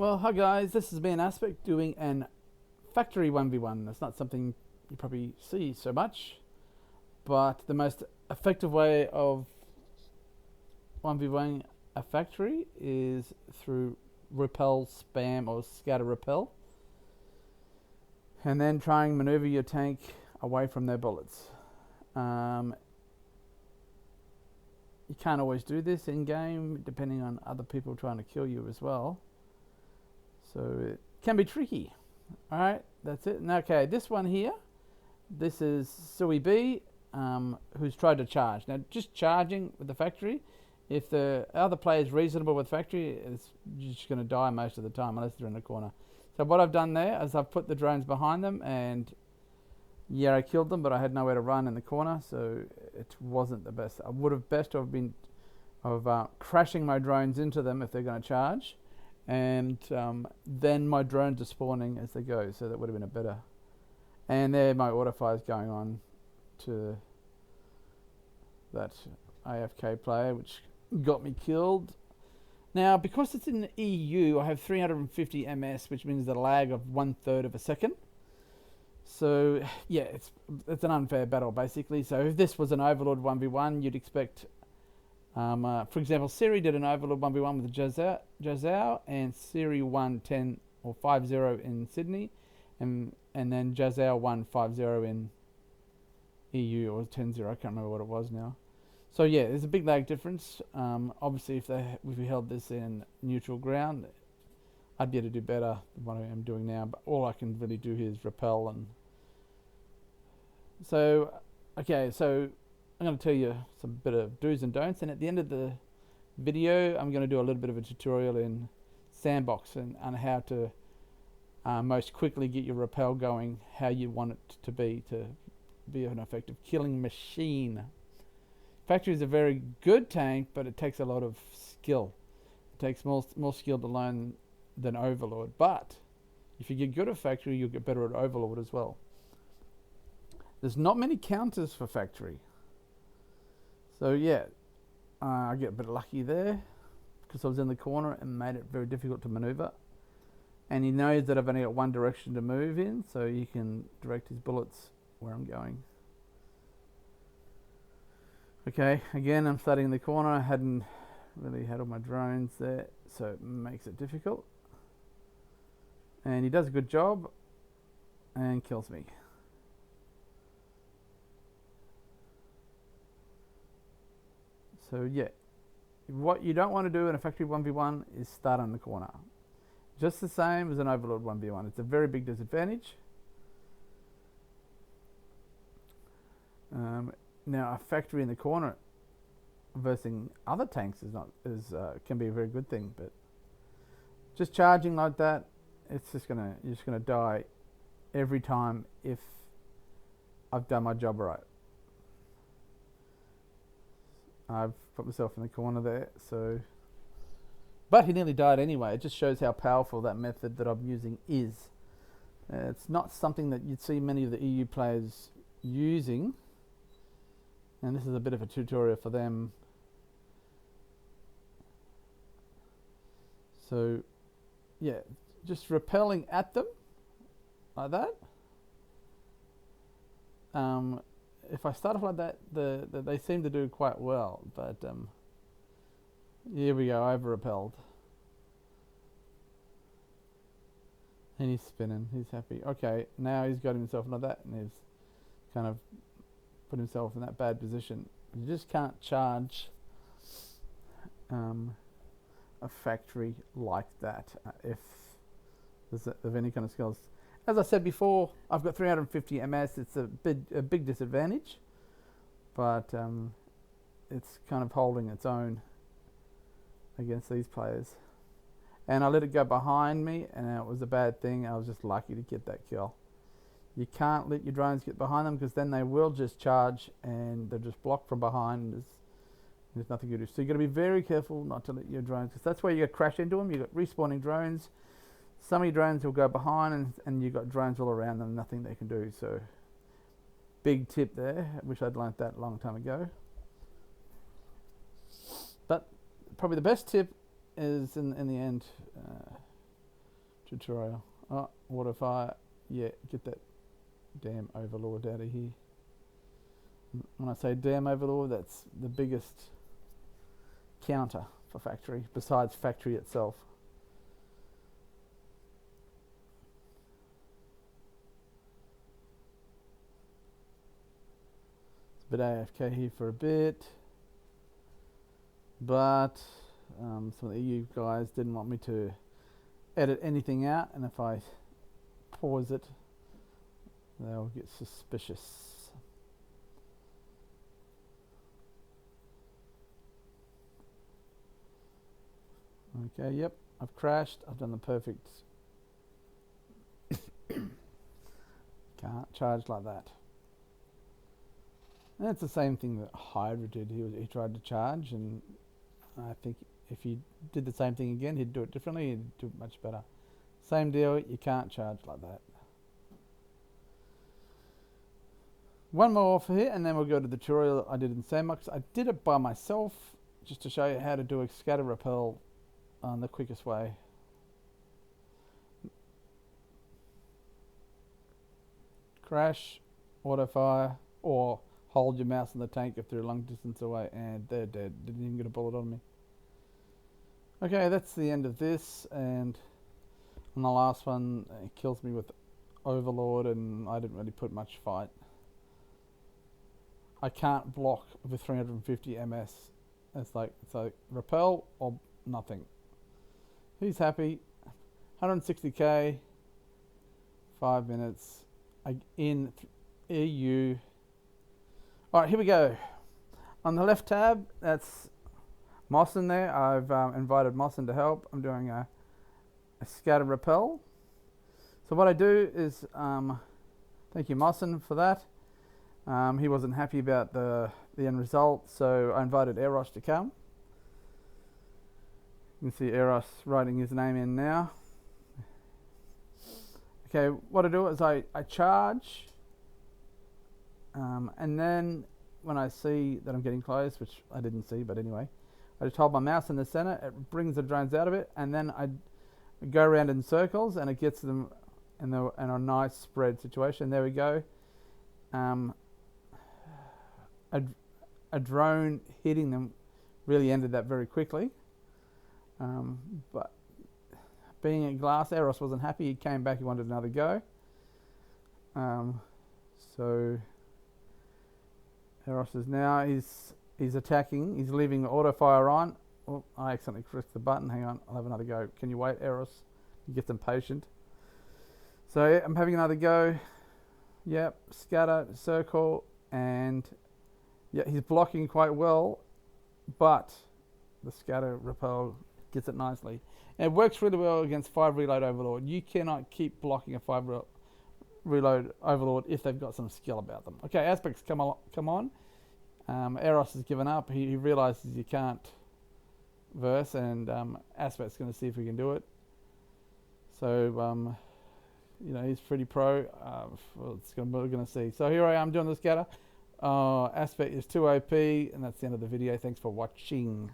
Well, hi guys, this has been Aspect doing an factory 1v1. That's not something you probably see so much, but the most effective way of 1v1 a factory is through repel spam or scatter repel, and then try and maneuver your tank away from their bullets. You can't always do this in game, depending on other people trying to kill you as well. So it can be tricky. Alright, that's it. And okay, this one here, this is Sui B, who's tried to charge. Now, just charging with the factory, if the other player is reasonable with factory, you're just going to die most of the time, unless they're in the corner. So what I've done there is I've put the drones behind them, and yeah, I killed them, but I had nowhere to run in the corner, so it wasn't the best. I would have best have been crashing my drones into them if they're going to charge. And then my drones are spawning as they go, so that would have been a better. And there my autofire is going on to that AFK player, which got me killed. Now, because it's in the EU, I have 350 ms, which means the lag of 1/3 of a second. So yeah, it's an unfair battle basically. So if this was an Overlord 1v1, you'd expect. For example, Siri did an Overlord 1v1 with Jazao, and Siri won 10 or 5-0 in Sydney, and then Jazao won 5-0 in EU, or 10-0, I can't remember what it was now. So yeah, there's a big lag difference. Obviously, if we held this in neutral ground, I'd be able to do better than what I am doing now, but all I can really do here is repel. And so, okay, so I'm going to tell you some bit of do's and don'ts, and at the end of the video I'm going to do a little bit of a tutorial in Sandbox and on how to most quickly get your repel going, how you want it to be an effective killing machine. Factory is a very good tank, but it takes a lot of skill. It takes more skill to learn than Overlord, but if you get good at Factory, you'll get better at Overlord as well. There's not many counters for Factory. So yeah, I get a bit lucky there because I was in the corner and made it very difficult to maneuver. And he knows that I've only got one direction to move in, so you can direct his bullets where I'm going. Okay, again, I'm starting in the corner. I hadn't really had all my drones there, so it makes it difficult. And he does a good job and kills me. So yeah, what you don't want to do in a factory 1v1 is start on the corner. Just the same as an Overlord 1v1. It's a very big disadvantage. Now a factory in the corner versus other tanks can be a very good thing, but just charging like that, you're just gonna die every time if I've done my job right. I've put myself in the corner there, but he nearly died anyway. It just shows how powerful that method that I'm using is. It's not something that you'd see many of the EU players using, and this is a bit of a tutorial for them. So yeah, just repelling at them like that. If I start off like that, they seem to do quite well, but here we go, I've repelled. And he's spinning, he's happy. Okay, now he's got himself like that, and he's kind of put himself in that bad position. You just can't charge a factory like that if there's of any kind of skills. As I said before, I've got 350 ms. It's a big disadvantage, but it's kind of holding its own against these players. And I let it go behind me, and it was a bad thing. I was just lucky to get that kill. You can't let your drones get behind them, because then they will just charge and they're just blocked from behind. And there's nothing you do. So you've got to be very careful not to let your drones, because that's where you crash into them. You've got respawning drones. Some of your drones will go behind, and you've got drones all around them, nothing they can do. So big tip there. I wish I'd learnt that a long time ago. But probably the best tip is in the end, tutorial. Oh, water fire. Yeah, get that damn overlord out of here. When I say damn overlord, that's the biggest counter for factory, besides factory itself. It's a bit AFK here for a bit, but some of the EU guys didn't want me to edit anything out, and if I pause it, they'll get suspicious. Okay, yep, I've crashed. I've done the perfect. Can't charge like that. And it's the same thing that Hydra did. He tried to charge, and I think if he did the same thing again, he'd do it differently. He'd do it much better. Same deal. You can't charge like that. One more for here, and then we'll go to the tutorial I did in Sandbox. I did it by myself, just to show you how to do a scatter repel on the quickest way. Crash, auto fire, or hold your mouse on the tank if they're a long distance away, and they're dead. Didn't even get a bullet on me. Okay, that's the end of this, and on the last one, it kills me with Overlord, and I didn't really put much fight. I can't block with 350 MS. It's like repel or nothing. He's happy. 160k, 5 minutes in EU. All right, here we go. On the left tab, that's Mossin there. I've invited Mossin to help. I'm doing a scatter repel. So what I do is, thank you Mossin for that. He wasn't happy about the end result, so I invited Eros to come. You can see Eros writing his name in now. Okay, what I do is I charge, and then when I see that I'm getting close, which I didn't see, but anyway, I just hold my mouse in the center, it brings the drones out of it, and then I go around in circles, and it gets them in a nice spread situation. There we go. A drone hitting them really ended that very quickly. But being at glass, Eros wasn't happy. He came back, he wanted another go. So Eros is now, he's attacking, he's leaving the auto fire on. Oh, I accidentally pressed the button, hang on, I'll have another go. Can you wait, Eros? You get impatient. So yeah, I'm having another go. Yep, scatter, circle, and yeah, he's blocking quite well, but the scatter repel gets it nicely. And it works really well against 5 reload overlord. You cannot keep blocking a 5 reload overlord if they've got some skill about them. Okay, aspects come on. Eros has given up. He realizes you can't verse, and aspect's going to see if he can do it. So you know, he's pretty pro. Well, we're going to see. So here I am doing the scatter. Aspect is too OP, and that's the end of the video. Thanks for watching.